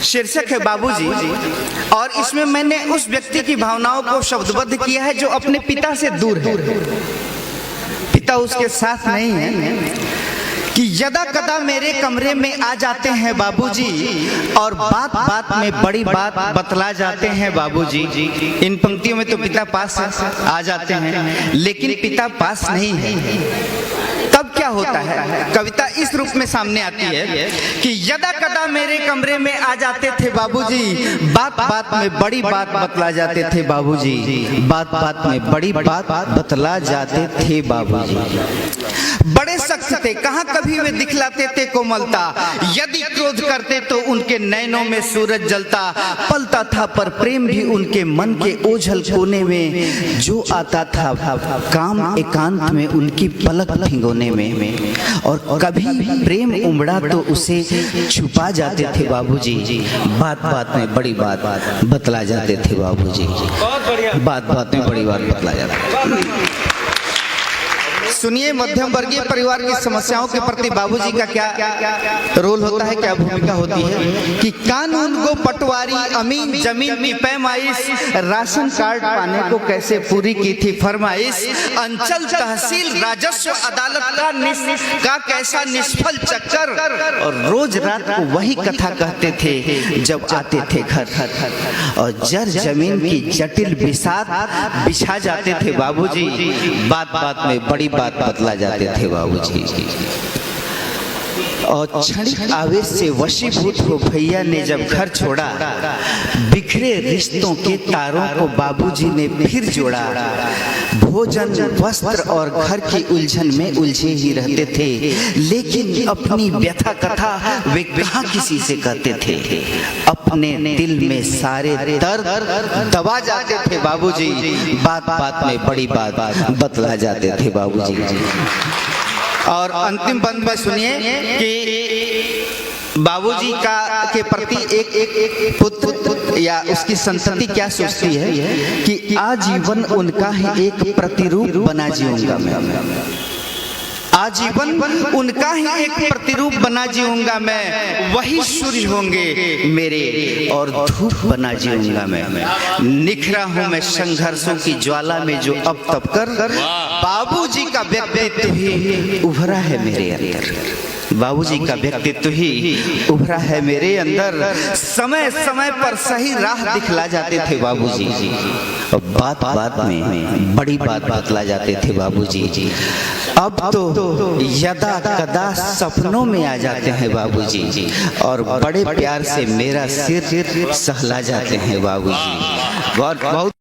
शीर्षक है बाबूजी, और इसमें मैंने उस व्यक्ति की भावनाओं को शब्दबद्ध किया है जो अपने पिता से दूर है, पिता उसके साथ नहीं है, कि यदा कदा मेरे कमरे में आ जाते हैं बाबूजी और बात बात में बड़ी बात बतला जाते हैं बाबूजी। इन पंक्तियों में तो पिता पास आ जाते हैं, लेकिन पिता पास नहीं है। तब क्या होता है? कविता इस रूप में सामने आती है कि यदा कदा मेरे कमरे में आ जाते थे बाबूजी, बात बात में बड़ी बात बतला जाते थे बाबूजी, बात बात में बड़ी बात बतला जाते थे बाबूजी। बड़े सख्त थे, कहाँ कभी वे दिखलाते थे कोमलता, यदि क्रोध करते तो उनके नैनों में सूरज जलता, पलता था पर प्रेम भी उनके मन के ओझल कोने में, जो आता था काम एकांत में उनकी पलक भिगोने में, और कभी प्रेम उमड़ा तो उसे छुपा जाते थे बाबूजी, बात बात में बड़ी बात बतला जाते थे बाबूजी, बात बात में बड़ी बात बतला जाता। सुनिए, मध्यम वर्गीय परिवार की समस्याओं के प्रति बाबूजी का क्या रोल होता है, क्या भूमिका होती है कि कानून को पटवारी अमीन जमीन की पैमाइश, राशन कार्ड पाने को कैसे पूरी की थी फरमाइश, अंचल तहसील राजस्व अदालत का कैसा निष्फल चक्कर, और रोज रात को वही कथा कहते थे जब आते थे घर, और जर जमीन की जटिल बिसात बिछा जाते थे बाबूजी, बात बात में बड़ी बात बतला जाते थे बाबूजी। और क्षणिक आवेश से वशीभूत हो भैया ने जब घर छोड़ा, बिखरे रिश्तों के तारों को बाबूजी ने फिर जोड़ा, भोजन वस्त्र और घर की उलझन में उलझे ही रहते थे, लेकिन अपनी व्यथा कथा वे कहाँ किसी से कहते थे, अपने दिल में सारे दर्द दबा जाते थे बाबूजी, बात बात में बड़ी बात बतला जाते थे बाबूजी। और अंतिम बंद में सुनिए कि बाबूजी का के प्रति एक पुत्र या उसकी संतति क्या सोचती है कि आजीवन उनका ही एक प्रतिरूप बना जीऊंगा मैं, आजीवन उनका ही एक प्रतिरूप बना जीऊंगा मैं, वही सूर्य होंगे मेरे और धूप बना जीऊंगा मैं, निखरा हूं मैं संघर्षों की ज्वाला में जो अब तप कर, बाबूजी का व्यक्तित्व ही उभरा है मेरे अंदर, बाबूजी का व्यक्तित्व ही उभरा है मेरे अंदर, समय समय पर सही राह दिखला जाते थे बाबूजी, और बात बात में बड़ी बात बतला जाते थे बाबूजी। अब तो यदा कदा सपनों में आ जाते हैं बाबूजी, और बड़े प्यार से मेरा सिर सहला जाते हैं बाबूजी। बहुत